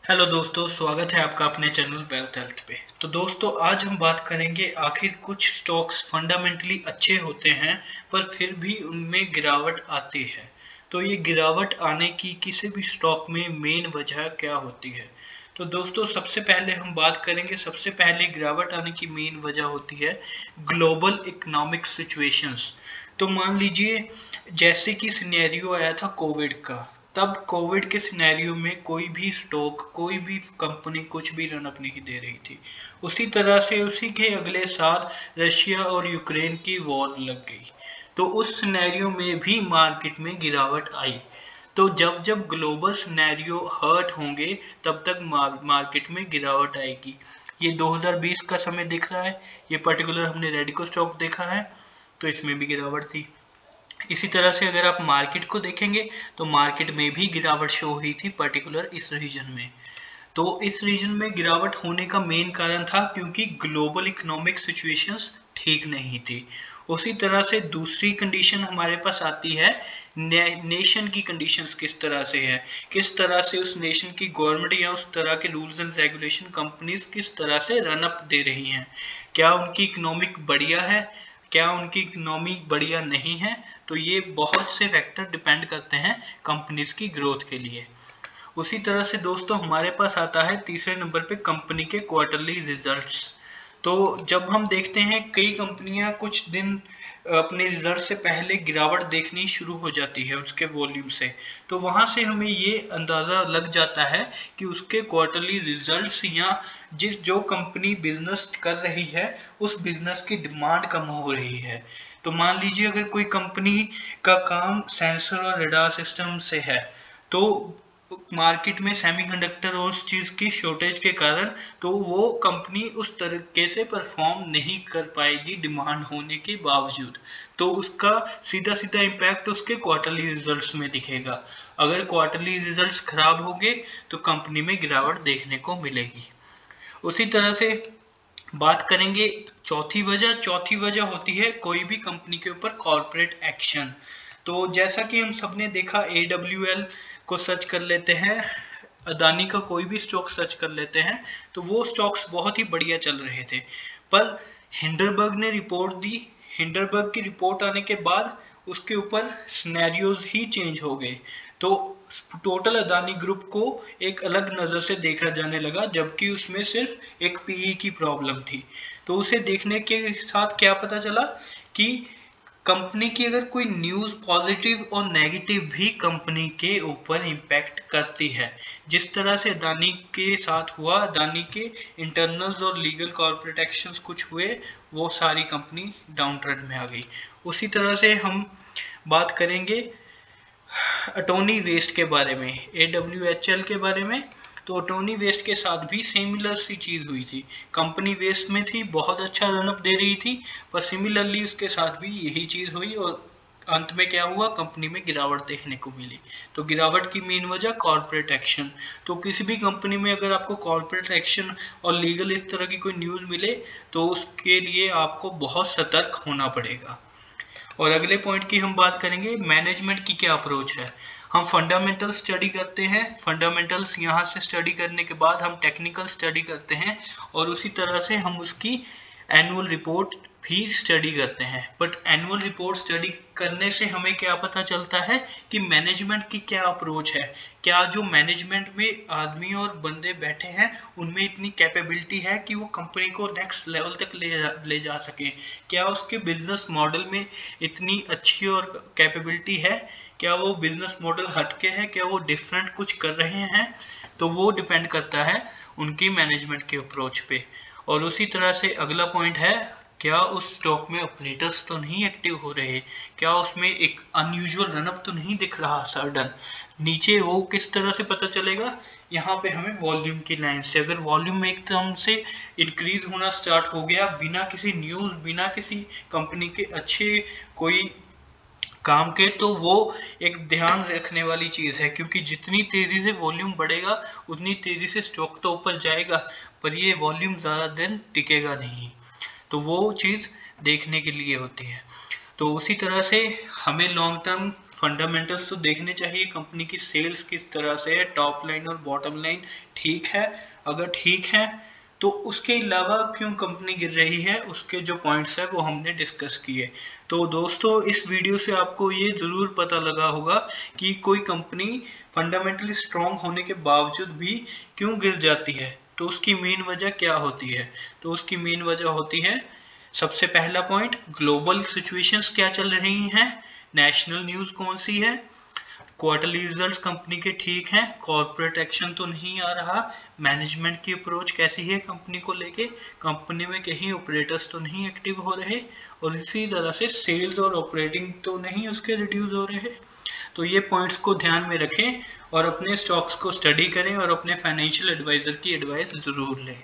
Hello दोस्तों, स्वागत है आपका अपने चैनल वेल्थ हेल्थ पे। तो दोस्तों, आज हम बात करेंगे आखिर कुछ स्टॉक्स फंडामेंटली अच्छे होते हैं पर फिर भी उनमें गिरावट आती है। तो ये गिरावट आने की किसी भी स्टॉक में मेन वजह क्या होती है। तो दोस्तों, सबसे पहले हम बात करेंगे, सबसे पहले गिरावट आने की मेन वजह होती है ग्लोबल इकोनॉमिक सिचुएशंस। तो मान लीजिए जैसे कि सिनेरियो आया था कोविड का, तब कोविड के सिनेरियो में कोई भी स्टॉक, कोई भी कंपनी कुछ भी रन अप नहीं दे रही थी। उसी तरह से उसी के अगले साल रशिया और यूक्रेन की वॉर लग गई, तो उस सिनेरियो में भी मार्केट में गिरावट आई। तो जब जब ग्लोबल सिनेरियो हर्ट होंगे तब तक मार्केट में गिरावट आएगी। ये 2020 का समय दिख रहा है, ये पर्टिकुलर हमने रेडिको स्टॉक देखा है, तो इसमें भी गिरावट थी। इसी तरह से अगर आप मार्केट को देखेंगे तो मार्केट में भी गिरावट शो हुई थी, पर्टिकुलर इस रीजन में। तो इस रीजन में गिरावट होने का मेन कारण था क्योंकि ग्लोबल इकोनॉमिक सिचुएशंस ठीक नहीं थी। उसी तरह से दूसरी कंडीशन हमारे पास आती है, नेशन की कंडीशंस किस तरह से है, किस तरह से उस नेशन की गवर्नमेंट या उस तरह के रूल्स एंड रेगुलेशन कंपनीज किस तरह से रन अप दे रही हैं। क्या उनकी इकोनॉमिक बढ़िया है, क्या उनकी इकोनॉमी बढ़िया नहीं है। तो ये बहुत से फैक्टर डिपेंड करते हैं कंपनीज की ग्रोथ के लिए। उसी तरह से दोस्तों, हमारे पास आता है तीसरे नंबर पे कंपनी के क्वार्टरली रिजल्ट्स। तो जब हम देखते हैं कई कंपनियां कुछ दिन अपने रिजल्ट से पहले गिरावट देखनी शुरू हो जाती है उसके वॉल्यूम से, तो वहां से हमें ये अंदाजा लग जाता है कि उसके क्वार्टरली रिजल्ट्स या जो कंपनी बिजनेस कर रही है उस बिजनेस की डिमांड कम हो रही है। तो मान लीजिए अगर कोई कंपनी का काम सेंसर और रडार सिस्टम से है, तो मार्केट में सेमीकंडक्टर और उस चीज की शॉर्टेज के कारण तो वो कंपनी उस तरीके से परफॉर्म नहीं कर पाएगी डिमांड होने के बावजूद। तो उसका सीधा सीधा इम्पैक्ट उसके क्वार्टरली रिजल्ट्स में दिखेगा। अगर क्वार्टरली रिजल्ट्स खराब होंगे तो कंपनी में गिरावट देखने को मिलेगी। उसी तरह से बात करेंगे चौथी वजह होती है कोई भी कंपनी के ऊपर कॉर्पोरेट एक्शन। तो जैसा कि हम सबने देखा, AWL को सर्च कर लेते हैं, अदानी का कोई भी स्टॉक सर्च कर लेते हैं, तो वो स्टॉक्स बहुत ही बढ़िया चल रहे थे। पर हिंडरबर्ग ने रिपोर्ट दी, हिंडरबर्ग की रिपोर्ट आने के बाद उसके ऊपर सिनेरियोज ही चेंज हो गए। तो टोटल अदानी ग्रुप को एक अलग नजर से देखा जाने लगा, जबकि उसमें सिर्फ एक पीई की प्रॉब्लम थी। तो उसे देखने के साथ क्या पता चला कि कंपनी की अगर कोई न्यूज़ पॉजिटिव और नेगेटिव भी कंपनी के ऊपर इम्पैक्ट करती है। जिस तरह से अदानी के साथ हुआ, अदानी के इंटरनल्स और लीगल कॉर्पोरेट एक्शंस कुछ हुए, वो सारी कंपनी डाउन ट्रेंड में आ गई। उसी तरह से हम बात करेंगे अटोनी वेस्ट के बारे में, AWHL के बारे में। तो अटोनी वेस्ट के साथ भी सिमिलर सी चीज हुई थी। कंपनी वेस्ट में थी, बहुत अच्छा रनअप दे रही थी, पर सिमिलरली उसके साथ भी यही चीज हुई और अंत में क्या हुआ, कंपनी में गिरावट देखने को मिली। तो गिरावट की मेन वजह कॉर्पोरेट एक्शन। तो किसी भी कंपनी में अगर आपको कॉर्पोरेट एक्शन और लीगल इस तरह की कोई न्यूज मिले तो उसके लिए आपको बहुत सतर्क होना पड़ेगा। और अगले पॉइंट की हम बात करेंगे, मैनेजमेंट की क्या अप्रोच है। हम फंडामेंटल स्टडी करते हैं, फंडामेंटल्स यहाँ से स्टडी करने के बाद हम टेक्निकल स्टडी करते हैं और उसी तरह से हम उसकी एनुअल रिपोर्ट भी स्टडी करते हैं। बट एनुअल रिपोर्ट स्टडी करने से हमें क्या पता चलता है कि मैनेजमेंट की क्या अप्रोच है, क्या जो मैनेजमेंट में आदमी और बंदे बैठे हैं उनमें इतनी कैपेबिलिटी है कि वो कंपनी को नेक्स्ट लेवल तक ले जा सके, क्या उसके बिजनेस मॉडल में इतनी अच्छी और कैपेबिलिटी है, क्या वो बिजनेस मॉडल हटके है, क्या वो डिफरेंट कुछ कर रहे हैं। तो वो डिपेंड करता है उनकी मैनेजमेंट के अप्रोच पे। और उसी तरह से अगला पॉइंट है, क्या उस स्टॉक में ऑपरेटर्स तो नहीं एक्टिव हो रहे, क्या उसमें एक अनयूजुअल रनअप तो नहीं दिख रहा सडन नीचे। वो किस तरह से पता चलेगा, यहाँ पे हमें वॉल्यूम की लाइन से, अगर वॉल्यूम एकदम से इंक्रीज होना स्टार्ट हो गया बिना किसी न्यूज, बिना किसी कंपनी के अच्छे कोई काम के, तो वो एक ध्यान रखने वाली चीज है, क्योंकि जितनी तेजी से वॉल्यूम बढ़ेगा उतनी तेजी से स्टॉक तो ऊपर जाएगा, पर ये वॉल्यूम ज्यादा दिन टिकेगा नहीं। तो वो चीज देखने के लिए होती है। तो उसी तरह से हमें लॉन्ग टर्म फंडामेंटल्स तो देखने चाहिए, कंपनी की सेल्स किस तरह से है, टॉप लाइन और बॉटम लाइन ठीक है, अगर ठीक है तो उसके अलावा क्यों कंपनी गिर रही है, उसके जो पॉइंट्स है वो हमने डिस्कस किए। तो दोस्तों इस वीडियो से आपको ये जरूर पता लगा होगा कि कोई कंपनी फंडामेंटली स्ट्रांग होने के बावजूद भी क्यों गिर जाती है, तो उसकी मेन वजह क्या होती है। तो उसकी मेन वजह होती है, सबसे पहला पॉइंट, ग्लोबल सिचुएशंस क्या चल रही हैं, नेशनल न्यूज़ कौन सी है, क्वार्टरली रिजल्ट्स कंपनी के ठीक हैं, कॉर्पोरेट एक्शन तो नहीं आ रहा, मैनेजमेंट की अप्रोच कैसी है कंपनी को लेके, कंपनी में कहीं ऑपरेटर्स तो नहीं एक्टिव हो रहे, और इसी तरह से सेल्स और ऑपरेटिंग तो नहीं उसके रिड्यूस हो रहे। तो ये पॉइंट्स को ध्यान में रखें और अपने स्टॉक्स को स्टडी करें और अपने फाइनेंशियल एडवाइजर की एडवाइस जरूर लें।